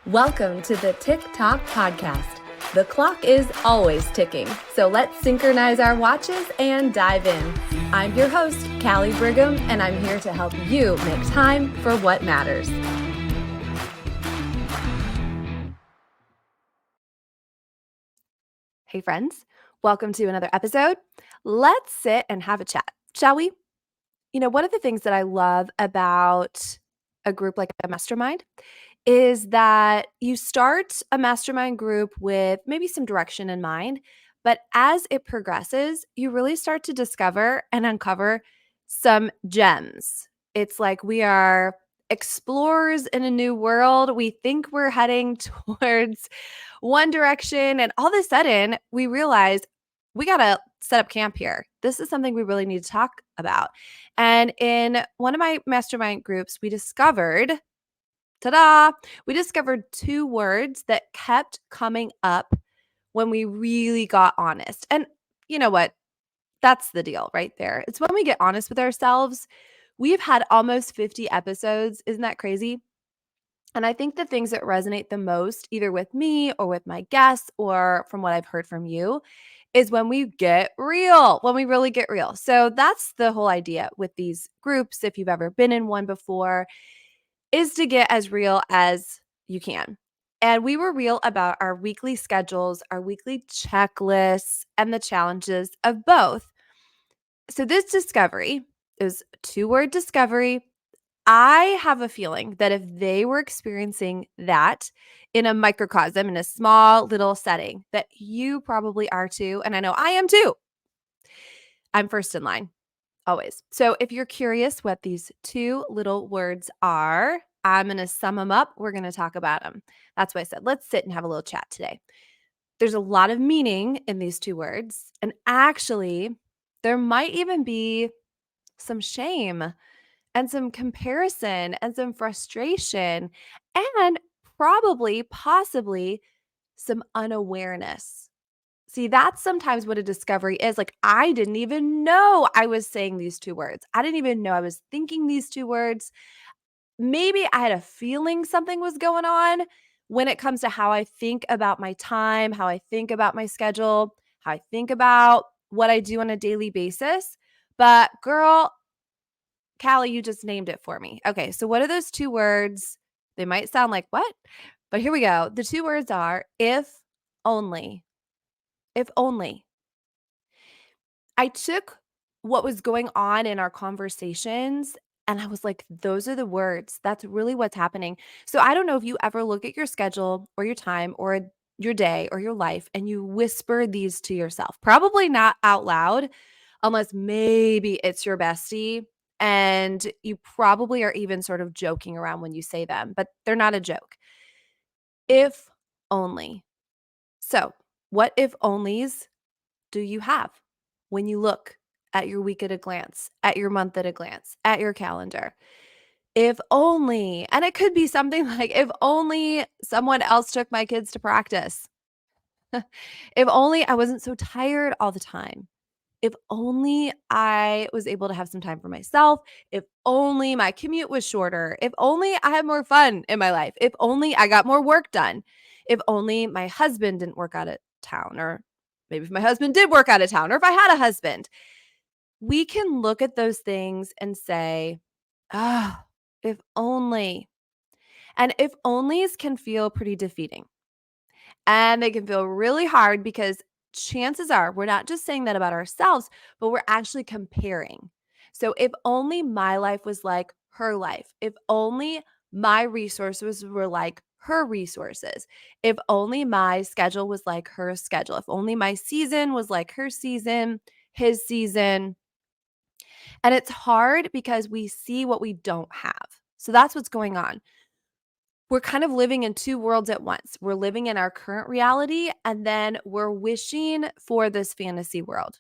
Welcome to the Tick Tock Podcast. The clock is always ticking, so let's synchronize our watches and dive in. I'm your host, Callie Brigham, and I'm here to help you make time for what matters. Hey friends, welcome to another episode. Let's sit and have a chat, shall we? One of the things that I love about a group like a mastermind is that you start a mastermind group with maybe some direction in mind, but as it progresses, you really start to discover and uncover some gems. It's like we are explorers in a new world. We think we're heading towards one direction, and all of a sudden, we realize we got to set up camp here. This is something we really need to talk about. And in one of my mastermind groups, we discovered ta-da! We discovered two words that kept coming up when we really got honest. And you know what? That's the deal right there. It's when we get honest with ourselves. We've had almost 50 episodes. Isn't that crazy? And I think the things that resonate the most, either with me or with my guests or from what I've heard from you, is when we get real, when we really get real. So that's the whole idea with these groups. If you've ever been in one before, is to get as real as you can. And we were real about our weekly schedules, our weekly checklists, and the challenges of both. So this discovery is two-word discovery. I have a feeling that if they were experiencing that in a microcosm, in a small little setting, that you probably are too. And I know I am too. I'm first in line. Always. So if you're curious what these two little words are, I'm going to sum them up. We're going to talk about them. That's why I said, let's sit and have a little chat today. There's a lot of meaning in these two words. And actually, there might even be some shame and some comparison and some frustration and probably, possibly some unawareness. See, that's sometimes what a discovery is. Like, I didn't even know I was saying these two words. I didn't even know I was thinking these two words. Maybe I had a feeling something was going on when it comes to how I think about my time, how I think about my schedule, how I think about what I do on a daily basis. But girl, Callie, you just named it for me. Okay, so what are those two words? They might sound like what? But here we go. The two words are if only. If only. I took what was going on in our conversations and I was like, those are the words. That's really what's happening. So I don't know if you ever look at your schedule or your time or your day or your life and you whisper these to yourself. Probably not out loud, unless maybe it's your bestie and you probably are even sort of joking around when you say them, but they're not a joke. If only. So, what if onlys do you have when you look at your week at a glance, at your month at a glance, at your calendar? If only, and it could be something like, if only someone else took my kids to practice. If only I wasn't so tired all the time. If only I was able to have some time for myself. If only my commute was shorter. If only I had more fun in my life. If only I got more work done. If only my husband didn't work out of town, or maybe if my husband did work out of town, or if I had a husband. We can look at those things and say, ah, if only. And if onlys can feel pretty defeating. And they can feel really hard because chances are we're not just saying that about ourselves, but we're actually comparing. So if only my life was like her life, if only my resources were like her resources, if only my schedule was like her schedule, if only my season was like her season, his season. And it's hard because we see what we don't have. So that's what's going on. We're kind of living in two worlds at once. We're living in our current reality, and then we're wishing for this fantasy world.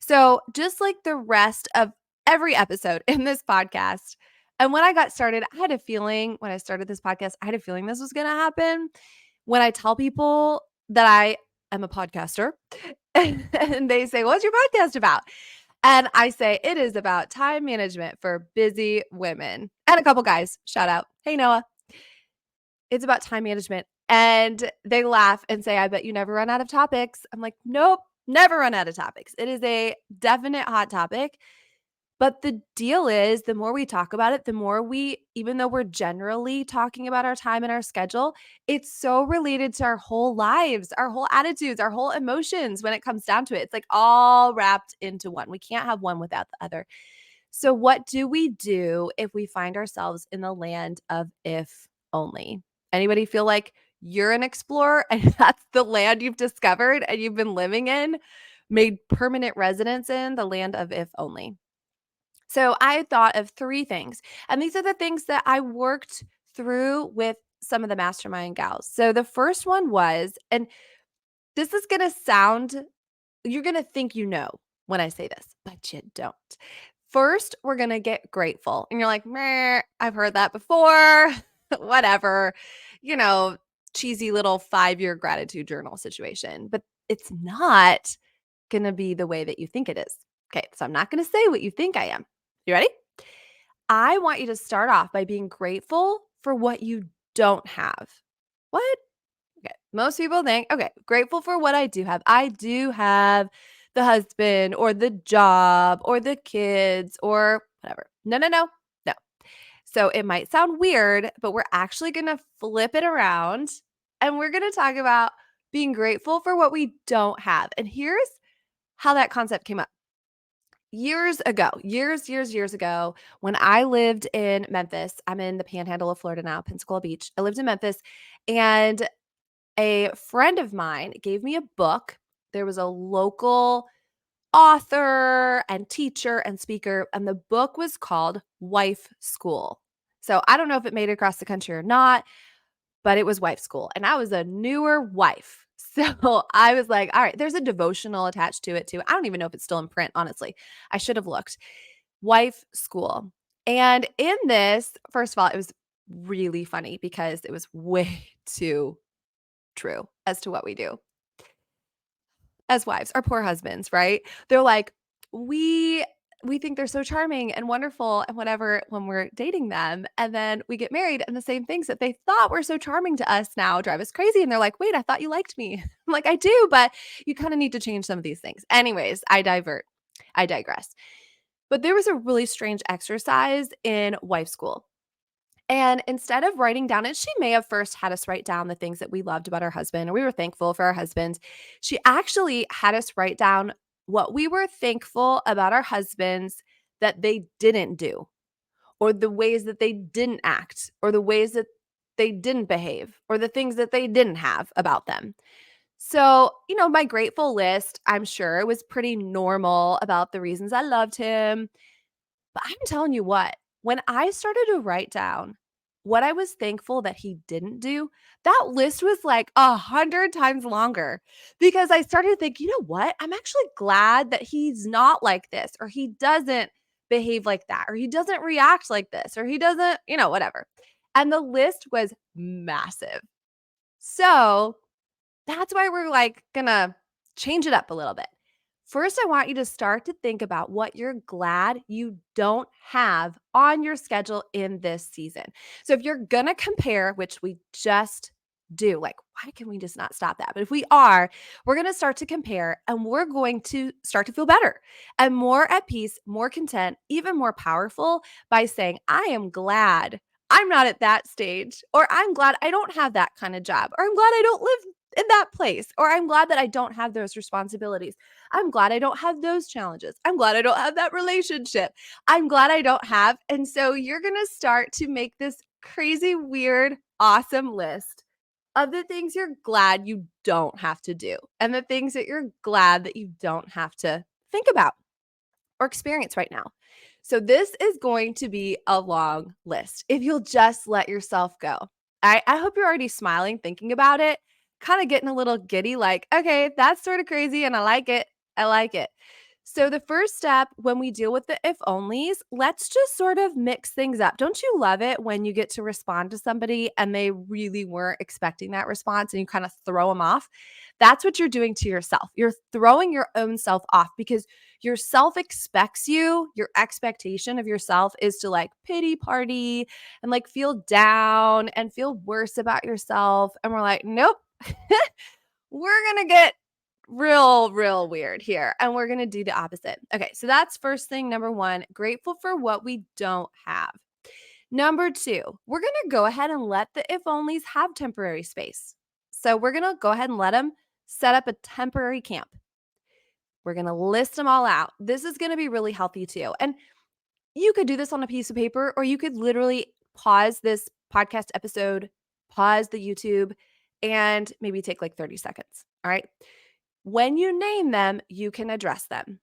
So, just like the rest of every episode in this podcast, and when I got started, I had a feeling when I started this podcast, I had a feeling this was going to happen. When I tell people that I am a podcaster, and they say, "What's your podcast about?" And I say, "It is about time management for busy women." And a couple guys, shout out. Hey, Noah. It's about time management. And they laugh and say, I bet you never run out of topics. I'm like, nope, never run out of topics. It is a definite hot topic. But the deal is, the more we talk about it, the more even though we're generally talking about our time and our schedule, it's so related to our whole lives, our whole attitudes, our whole emotions when it comes down to it. It's like all wrapped into one. We can't have one without the other. So, what do we do if we find ourselves in the land of if only? Anybody feel like you're an explorer and that's the land you've discovered and you've been living in, made permanent residence in the land of if only? So, I thought of three things, and these are the things that I worked through with some of the mastermind gals. So, the first one was, and this is going to sound, you're going to think you know when I say this, but you don't. First, we're going to get grateful. And you're like, meh, I've heard that before. Whatever, you know, cheesy little 5-year gratitude journal situation. But it's not going to be the way that you think it is. Okay. So I'm not going to say what you think I am. You ready? I want you to start off by being grateful for what you don't have. What? Okay. Most people think, okay, grateful for what I do have. I do have the husband or the job or the kids or whatever. No, no, no, no. So it might sound weird, but we're actually going to flip it around and we're going to talk about being grateful for what we don't have. And here's how that concept came up. Years ago, years ago, when I lived in Memphis, I'm in the panhandle of Florida now, Pensacola Beach. I lived in Memphis, and a friend of mine gave me a book. There was a local author and teacher and speaker, and the book was called Wife School. So I don't know if it made it across the country or not, but it was Wife School. And I was a newer wife. So I was like, all right, there's a devotional attached to it too. I don't even know if it's still in print, honestly. I should have looked. Wife School. And in this, first of all, it was really funny because it was way too true as to what we do as wives, our poor husbands, right? They're like, we think they're so charming and wonderful and whatever when we're dating them. And then we get married and the same things that they thought were so charming to us now drive us crazy. And they're like, wait, I thought you liked me. I'm like, I do, but you kind of need to change some of these things. Anyways, I digress. But there was a really strange exercise in Wife School. And instead of writing down it, she may have first had us write down the things that we loved about our husband, or we were thankful for our husbands. She actually had us write down what we were thankful about our husbands that they didn't do, or the ways that they didn't act, or the ways that they didn't behave, or the things that they didn't have about them. So, my grateful list, I'm sure, was pretty normal about the reasons I loved him, but I'm telling you what, when I started to write down what I was thankful that he didn't do, that list was like 100 times longer because I started to think, you know what? I'm actually glad that he's not like this, or he doesn't behave like that, or he doesn't react like this, or he doesn't, whatever. And the list was massive. So that's why we're like gonna change it up a little bit. First, I want you to start to think about what you're glad you don't have on your schedule in this season. So, if you're gonna compare, which we just do, like, why can we just not stop that? But if we are, we're gonna start to compare and we're going to start to feel better and more at peace, more content, even more powerful by saying, I am glad I'm not at that stage, or I'm glad I don't have that kind of job, or I'm glad I don't live in that place, or I'm glad that I don't have those responsibilities. I'm glad I don't have those challenges. I'm glad I don't have that relationship. I'm glad I don't have. And so you're going to start to make this crazy, weird, awesome list of the things you're glad you don't have to do and the things that you're glad that you don't have to think about or experience right now. So this is going to be a long list if you'll just let yourself go. I hope you're already smiling thinking about it, kind of getting a little giddy, like, okay, that's sort of crazy and I like it. I like it. So, the first step when we deal with the if onlys, let's just sort of mix things up. Don't you love it when you get to respond to somebody and they really weren't expecting that response and you kind of throw them off? That's what you're doing to yourself. You're throwing your own self off because yourself expects you, your expectation of yourself is to like pity party and like feel down and feel worse about yourself. And we're like, nope. We're going to get real weird here and we're going to do the opposite. Okay, so that's first thing number 1, grateful for what we don't have. Number 2, we're going to go ahead and let the if onlys have temporary space. So we're going to go ahead and let them set up a temporary camp. We're going to list them all out. This is going to be really healthy too. And you could do this on a piece of paper or you could literally pause this podcast episode, pause the YouTube, and maybe take like 30 seconds. All right. When you name them, you can address them.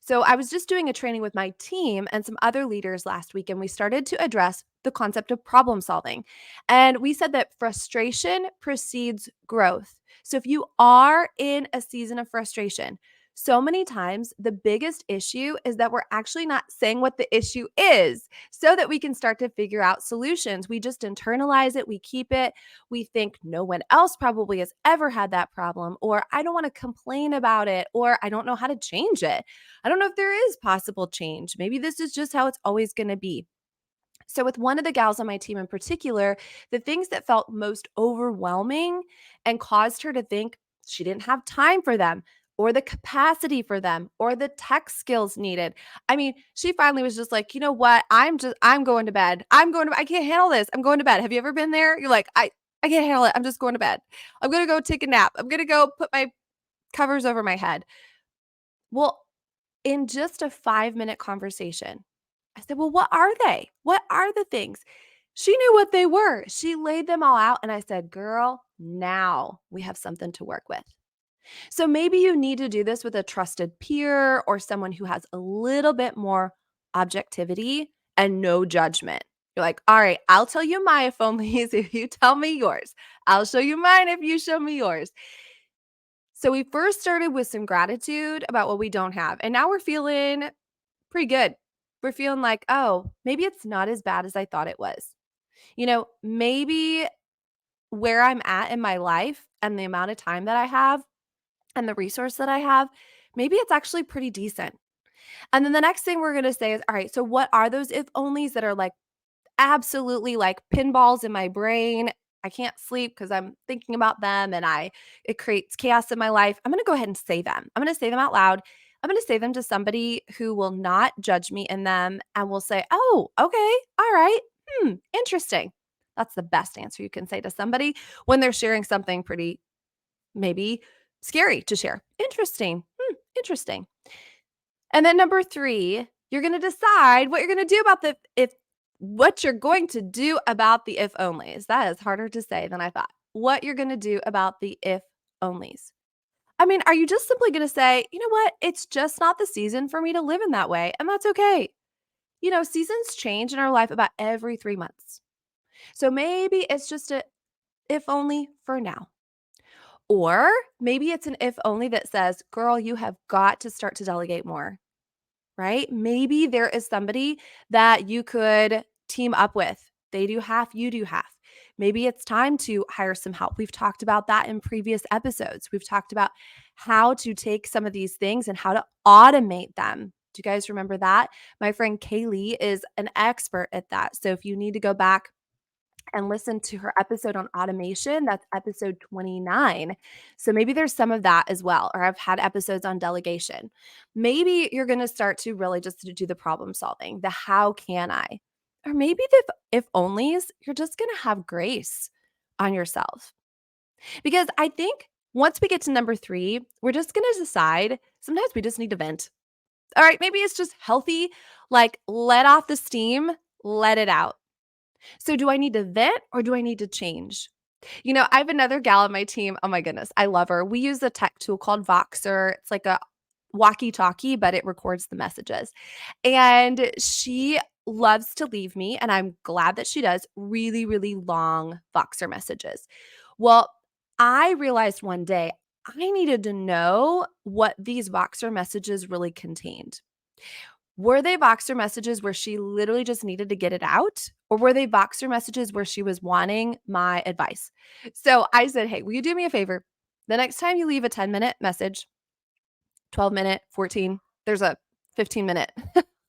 So I was just doing a training with my team and some other leaders last week, and we started to address the concept of problem solving. And we said that frustration precedes growth. So if you are in a season of frustration, so many times the biggest issue is that we're actually not saying what the issue is so that we can start to figure out solutions. We just internalize it, we keep it, we think no one else probably has ever had that problem, or I don't want to complain about it, or I don't know how to change it. I don't know if there is possible change. Maybe this is just how it's always going to be. So, with one of the gals on my team in particular, the things that felt most overwhelming and caused her to think she didn't have time for them or the capacity for them or the tech skills needed. I mean, she finally was just like, you know what? I'm going to bed. I can't handle this. I'm going to bed. Have you ever been there? You're like, I can't handle it. I'm just going to bed. I'm going to go take a nap. I'm going to go put my covers over my head. Well, in just a 5-minute conversation, I said, well, what are they? What are the things? She knew what they were. She laid them all out. And I said, girl, now we have something to work with. So maybe you need to do this with a trusted peer or someone who has a little bit more objectivity and no judgment. You're like, all right, I'll tell you my if onlys if you tell me yours. I'll show you mine if you show me yours. So we first started with some gratitude about what we don't have. And now we're feeling pretty good. We're feeling like, oh, maybe it's not as bad as I thought it was. Maybe where I'm at in my life and the amount of time that I have and the resource that I have, maybe it's actually pretty decent. And then the next thing we're going to say is, all right, so what are those if onlys that are like absolutely like pinballs in my brain? I can't sleep because I'm thinking about them and it creates chaos in my life. I'm going to go ahead and say them. I'm going to say them out loud. I'm going to say them to somebody who will not judge me in them and will say, "Oh, okay. All right. Interesting." That's the best answer you can say to somebody when they're sharing something pretty maybe scary to share. Interesting. Interesting. And then number 3, you're going to decide what you're going to do about what you're going to do about the if onlys. That is harder to say than I thought. What you're going to do about the if onlys. I mean, are you just simply going to say, you know what? It's just not the season for me to live in that way. And that's okay. Seasons change in our life about every 3 months. So maybe it's just a if only for now. Or maybe it's an if only that says, girl, you have got to start to delegate more. Right? Maybe there is somebody that you could team up with. They do half, you do half. Maybe it's time to hire some help. We've talked about that in previous episodes. We've talked about how to take some of these things and how to automate them. Do you guys remember that? My friend Kaylee is an expert at that. So if you need to go back and listen to her episode on automation. That's episode 29. So maybe there's some of that as well. Or I've had episodes on delegation. Maybe you're going to start to really just to do the problem solving, the how can I? Or maybe the if onlys, you're just going to have grace on yourself. Because I think once we get to number 3, we're just going to decide sometimes we just need to vent. All right, maybe it's just healthy, like let off the steam, let it out. So do I need to vent or do I need to change? I have another gal on my team. Oh my goodness, I love her. We use a tech tool called Voxer. It's like a walkie-talkie, but it records the messages. And she loves to leave me, and I'm glad that she does, really, really long Voxer messages. Well, I realized one day I needed to know what these Voxer messages really contained. Were they Voxer messages where she literally just needed to get it out? Or were they Voxer messages where she was wanting my advice? So I said, hey, will you do me a favor? The next time you leave a 10-minute message, 12-minute, 14, there's a 15-minute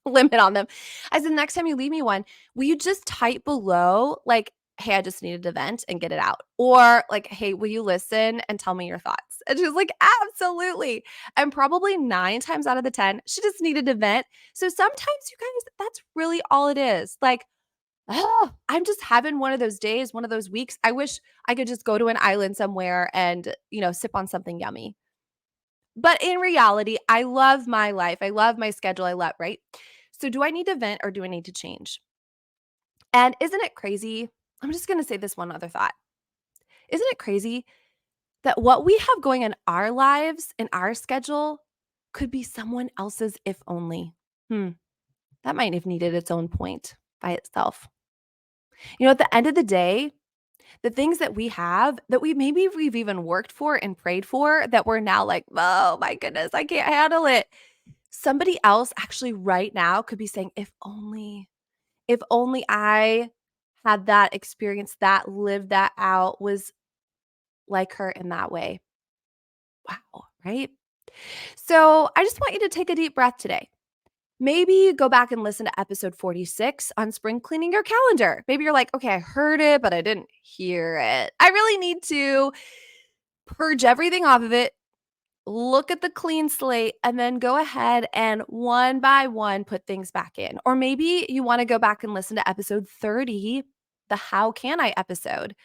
limit on them. I said, next time you leave me one, will you just type below, like, hey, I just needed to vent and get it out? Or like, hey, will you listen and tell me your thoughts? And she was like, absolutely. And probably 9 times out of the 10, she just needed to vent. So sometimes, you guys, that's really all it is. Like, oh, I'm just having one of those days, one of those weeks. I wish I could just go to an island somewhere and, sip on something yummy. But in reality, I love my life. I love my schedule. I love, right? So do I need to vent or do I need to change? And isn't it crazy? I'm just going to say this one other thought. Isn't it crazy that what we have going in our lives, in our schedule, could be someone else's if only? Hmm. That might have needed its own point by itself. At the end of the day, the things that we have that we've even worked for and prayed for that we're now like, oh my goodness, I can't handle it. Somebody else actually right now could be saying, if only I had that experience, that lived that out, was like her in that way. Wow, right? So I just want you to take a deep breath today. Maybe go back and listen to episode 46 on spring cleaning your calendar. Maybe you're like, okay, I heard it, but I didn't hear it. I really need to purge everything off of it, look at the clean slate, and then go ahead and one by one put things back in. Or maybe you want to go back and listen to episode 30, the How Can I episode.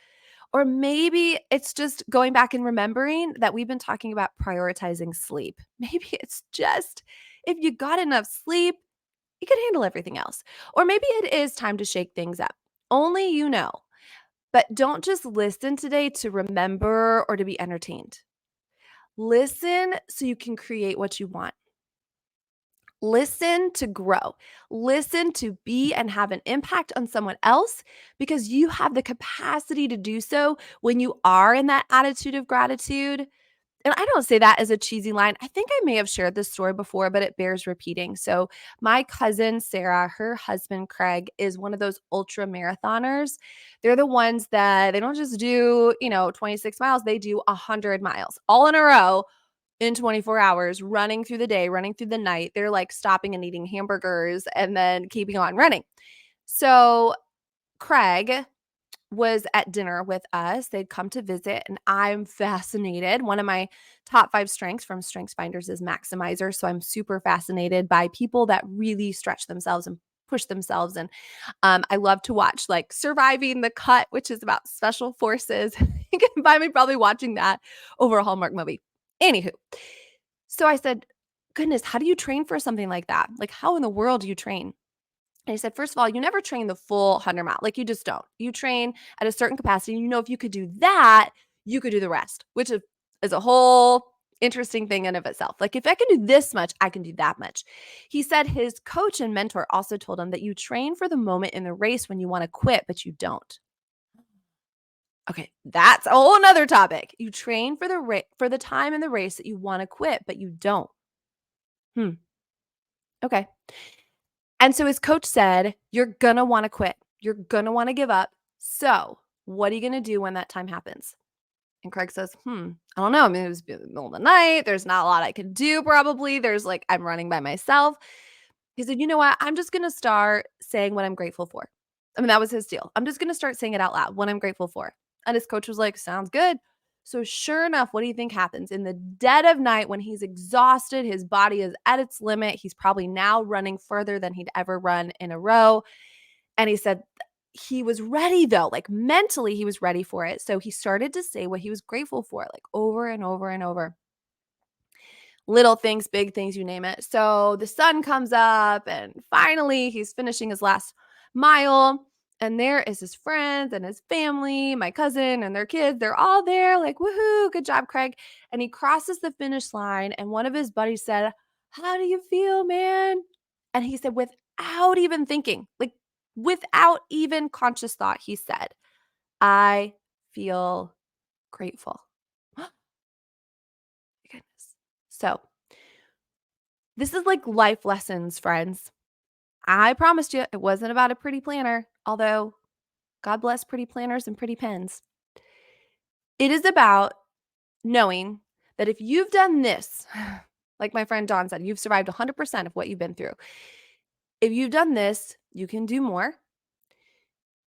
Or maybe it's just going back and remembering that we've been talking about prioritizing sleep. Maybe it's just if you got enough sleep, you can handle everything else. Or maybe it is time to shake things up. Only you know. But don't just listen today to remember or to be entertained. Listen so you can create what you want. Listen to grow. Listen to be and have an impact on someone else because you have the capacity to do so when you are in that attitude of gratitude. And I don't say that as a cheesy line. I think I may have shared this story before, but it bears repeating. So, my cousin Sarah, her husband Craig, is one of those ultra marathoners. They're the ones that they don't just do, 26 miles, they do 100 miles all in a row in 24 hours, running through the day, running through the night. They're like stopping and eating hamburgers and then keeping on running. So, Craig was at dinner with us. They'd come to visit, and I'm fascinated. One of my top 5 strengths from Strengths Finders is maximizer. So I'm super fascinated by people that really stretch themselves and push themselves. And I love to watch like Surviving the Cut, which is about special forces. You can find me probably watching that over a Hallmark movie. Anywho, so I said, goodness, how do you train for something like that? Like, how in the world do you train? And he said, first of all, you never train the full 100 mile. Like you just don't. You train at a certain capacity. And if you could do that, you could do the rest, which is a whole interesting thing in of itself. Like if I can do this much, I can do that much. He said his coach and mentor also told him that you train for the moment in the race when you want to quit, but you don't. Okay, that's a whole another topic. You train for for the time in the race that you want to quit, but you don't. Hmm. Okay. And so his coach said, "You're gonna wanna quit. You're gonna wanna give up. So, what are you gonna do when that time happens?" And Craig says, I don't know. I mean, it was the middle of the night. There's not a lot I can do probably. There's like, I'm running by myself. He said, you know what? I'm just gonna start saying what I'm grateful for. I mean, that was his deal. I'm just gonna start saying it out loud, what I'm grateful for. And his coach was like, sounds good. So sure enough, what do you think happens? In the dead of night, when he's exhausted, his body is at its limit. He's probably now running further than he'd ever run in a row. And he said he was ready though, like mentally, he was ready for it. So he started to say what he was grateful for, like over and over and over. Little things, big things, you name it. So the sun comes up and finally he's finishing his last mile. And there is his friends and his family, my cousin and their kids. They're all there, like, woohoo, good job, Craig. And he crosses the finish line. And one of his buddies said, how do you feel, man? And he said, without even thinking, like without even conscious thought, he said, I feel grateful. So this is like life lessons, friends. I promised you it wasn't about a pretty planner, although God bless pretty planners and pretty pens. It is about knowing that if you've done this, like my friend Dawn said, you've survived 100% of what you've been through. If you've done this, you can do more.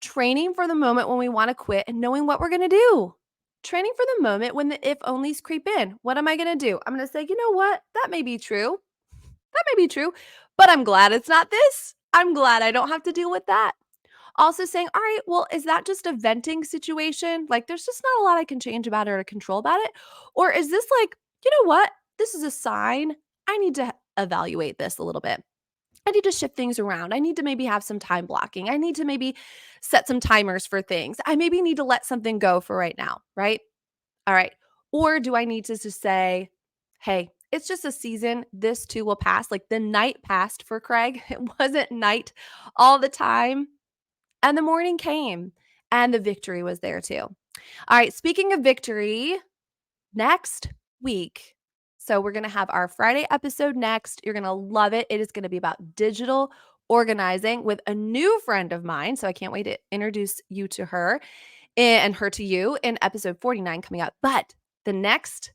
Training for the moment when we want to quit and knowing what we're going to do. Training for the moment when the if onlys creep in. What am I going to do? I'm going to say, you know what? That may be true. That may be true, but I'm glad it's not this. I'm glad I don't have to deal with that. Also saying, all right, well, is that just a venting situation? Like, there's just not a lot I can change about it or control about it? Or is this like, you know what? This is a sign. I need to evaluate this a little bit. I need to shift things around. I need to maybe have some time blocking. I need to maybe set some timers for things. I maybe need to let something go for right now, right? All right. Or do I need to just say, hey, it's just a season. This too will pass. Like the night passed for Craig. It wasn't night all the time. And the morning came and the victory was there too. All right. Speaking of victory, next week. So we're going to have our Friday episode next. You're going to love it. It is going to be about digital organizing with a new friend of mine. So I can't wait to introduce you to her and her to you in episode 49 coming up. But the next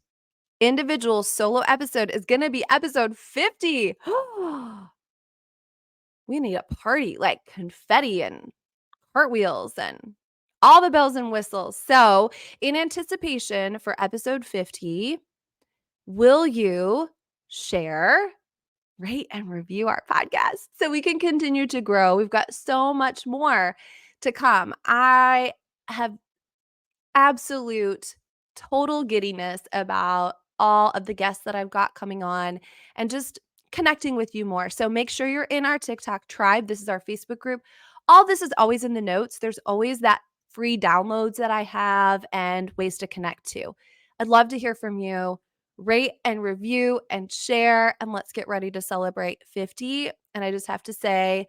individual solo episode is going to be episode 50. We need a party like confetti and cartwheels and all the bells and whistles. So, in anticipation for episode 50, will you share, rate, and review our podcast so we can continue to grow? We've got so much more to come. I have absolute total giddiness about all of the guests that I've got coming on and just connecting with you more. So make sure you're in our TikTok tribe. This is our Facebook group. All this is always in the notes. There's always that free downloads that I have and ways to connect to. I'd love to hear from you. Rate and review and share, and let's get ready to celebrate 50. And I just have to say,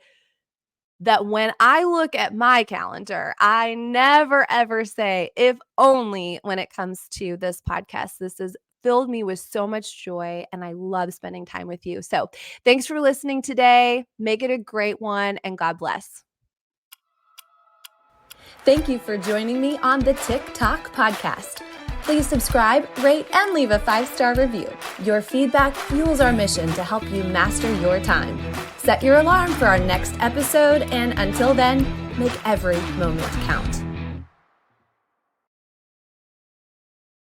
that when I look at my calendar, I never ever say, if only when it comes to this podcast. This has filled me with so much joy, and I love spending time with you. So thanks for listening today. Make it a great one, and God bless. Thank you for joining me on the TikTok podcast. Please subscribe, rate, and leave a 5-star review. Your feedback fuels our mission to help you master your time. Set your alarm for our next episode, and until then, make every moment count.